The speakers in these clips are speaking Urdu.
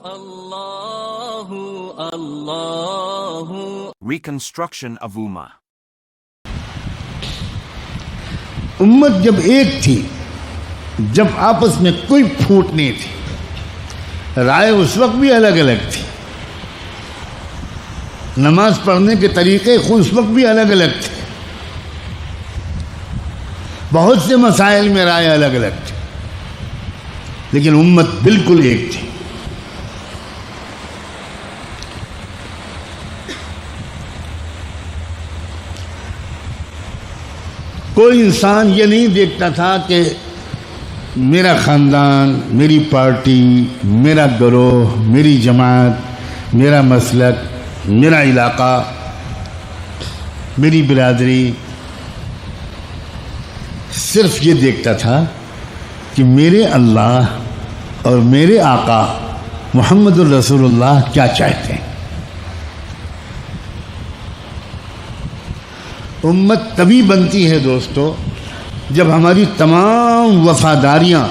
Allahu Allahu. Reconstruction of Ummah. امت جب ایک تھی، جب آپس میں کوئی پھوٹ نہیں تھی، رائے اس وقت بھی الگ الگ تھی، نماز پڑھنے کے طریقے اس وقت بھی الگ الگ تھے، بہت سے مسائل میں رائے الگ الگ تھی، لیکن امت بالکل ایک تھی۔ کوئی انسان یہ نہیں دیکھتا تھا کہ میرا خاندان، میری پارٹی، میرا گروہ، میری جماعت، میرا مسلک، میرا علاقہ، میری برادری، صرف یہ دیکھتا تھا کہ میرے اللہ اور میرے آقا محمد الرسول اللہ کیا چاہتے ہیں۔ امت تبھی بنتی ہے دوستو جب ہماری تمام وفاداریاں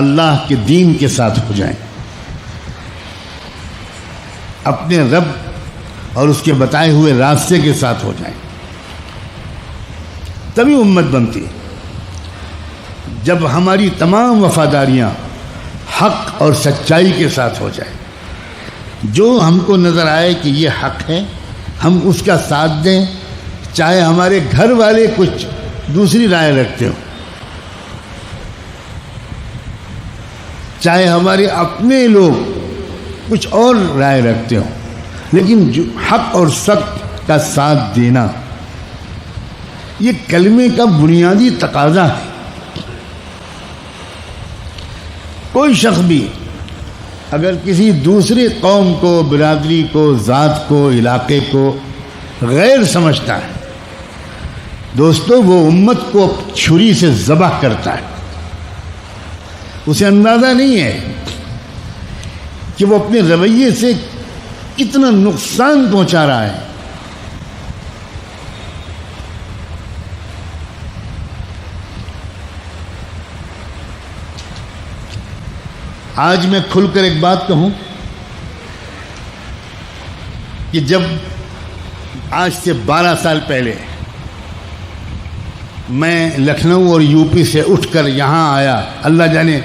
اللہ کے دین کے ساتھ ہو جائیں، اپنے رب اور اس کے بتائے ہوئے راستے کے ساتھ ہو جائیں، تبھی امت بنتی ہے۔ جب ہماری تمام وفاداریاں حق اور سچائی کے ساتھ ہو جائیں، جو ہم کو نظر آئے کہ یہ حق ہے ہم اس کا ساتھ دیں، چاہے ہمارے گھر والے کچھ دوسری رائے رکھتے ہو، چاہے ہمارے اپنے لوگ کچھ اور رائے رکھتے ہو، لیکن جو حق اور سچ کا ساتھ دینا یہ کلمے کا بنیادی تقاضا ہے۔ کوئی شخص بھی اگر کسی دوسری قوم کو، برادری کو، ذات کو، علاقے کو غیر سمجھتا ہے، دوستو وہ امت کو چھری سے ذبح کرتا ہے۔ اسے اندازہ نہیں ہے کہ وہ اپنے رویے سے کتنا نقصان پہنچا رہا ہے۔ آج میں کھل کر ایک بات کہوں کہ جب آج سے 12 سال پہلے میں لکھنؤ اور یو پی سے اٹھ کر یہاں آیا، اللہ جانے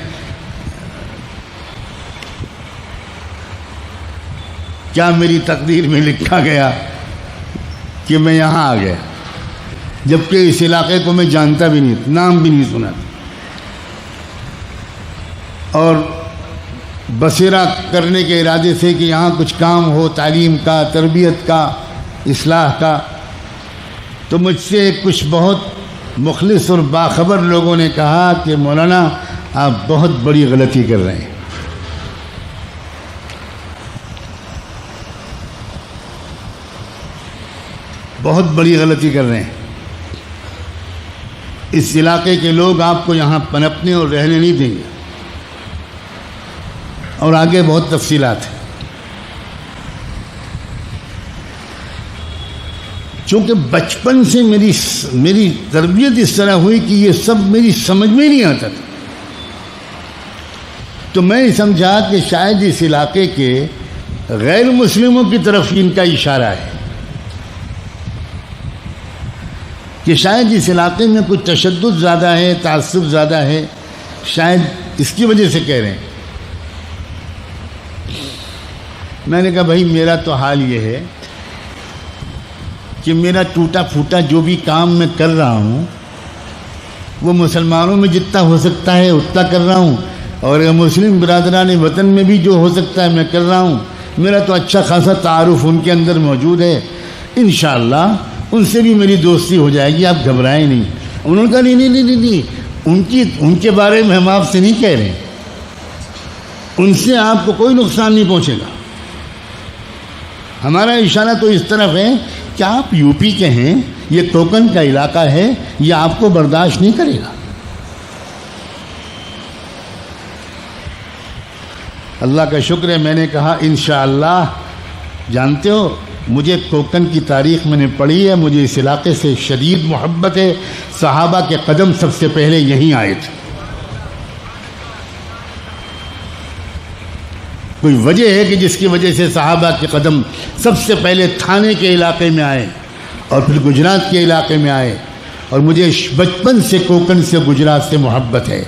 کیا میری تقدیر میں لکھا گیا کہ میں یہاں آ گیا، جبکہ اس علاقے کو میں جانتا بھی نہیں، نام بھی نہیں سنا، اور بصیرہ کرنے کے ارادے سے کہ یہاں کچھ کام ہو، تعلیم کا، تربیت کا، اصلاح کا، تو مجھ سے کچھ بہت مخلص اور باخبر لوگوں نے کہا کہ مولانا آپ بہت بڑی غلطی کر رہے ہیں۔ بہت بڑی غلطی کر رہے ہیں، اس علاقے کے لوگ آپ کو یہاں پنپنے اور رہنے نہیں دیں گے، اور آگے بہت تفصیلات ہیں۔ چونکہ بچپن سے میری تربیت اس طرح ہوئی کہ یہ سب میری سمجھ میں نہیں آتا تھا، تو میں نے سمجھا کہ شاید اس علاقے کے غیر مسلموں کی طرف ان کا اشارہ ہے، کہ شاید اس علاقے میں کچھ تشدد زیادہ ہے، تعصب زیادہ ہے، شاید اس کی وجہ سے کہہ رہے ہیں۔ میں نے کہا بھائی میرا تو حال یہ ہے کہ میرا ٹوٹا پھوٹا جو بھی کام میں کر رہا ہوں وہ مسلمانوں میں جتنا ہو سکتا ہے اتنا کر رہا ہوں، اور مسلم برادران وطن میں بھی جو ہو سکتا ہے میں کر رہا ہوں۔ میرا تو اچھا خاصا تعارف ان کے اندر موجود ہے، انشاءاللہ ان سے بھی میری دوستی ہو جائے گی، آپ گھبرائیں نہیں۔ انہوں نے کہا نہیں، ان کے بارے میں ہم آپ سے نہیں کہہ رہے، ان سے آپ کو کوئی نقصان نہیں پہنچے گا، ہمارا اشارہ تو اس طرف ہے کہ آپ یو پی کے ہیں، یہ کوکن کا علاقہ ہے، یہ آپ کو برداشت نہیں کرے گا۔ اللہ کا شکر ہے، میں نے کہا انشاءاللہ، جانتے ہو مجھے کوکن کی تاریخ میں نے پڑھی ہے، مجھے اس علاقے سے شدید محبت ہے، صحابہ کے قدم سب سے پہلے یہیں آئے تھے۔ کوئی وجہ ہے کہ جس کی وجہ سے صحابہ کے قدم سب سے پہلے تھانے کے علاقے میں آئے اور پھر گجرات کے علاقے میں آئے؟ اور مجھے بچپن سے کوکن سے گجرات سے محبت ہے۔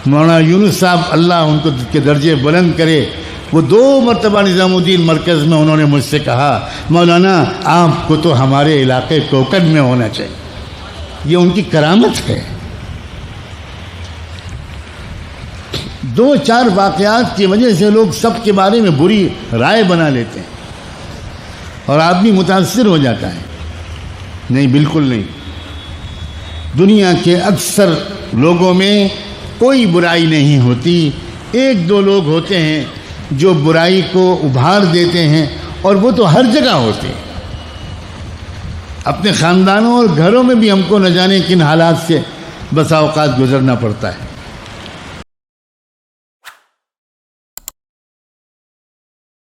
مولانا یونس صاحب اللہ ان کو کے درجے بلند کرے، وہ 2 مرتبہ نظام الدین مرکز میں انہوں نے مجھ سے کہا مولانا آپ کو تو ہمارے علاقے کوکن میں ہونا چاہیے، یہ ان کی کرامت ہے۔ 2-4 واقعات کی وجہ سے لوگ سب کے بارے میں بری رائے بنا لیتے ہیں اور آدمی متاثر ہو جاتا ہے۔ نہیں، بالکل نہیں۔ دنیا کے اکثر لوگوں میں کوئی برائی نہیں ہوتی، 1-2 لوگ ہوتے ہیں جو برائی کو ابھار دیتے ہیں، اور وہ تو ہر جگہ ہوتے ہیں۔ اپنے خاندانوں اور گھروں میں بھی ہم کو نہ جانے کن حالات سے بسا اوقات گزرنا پڑتا ہے۔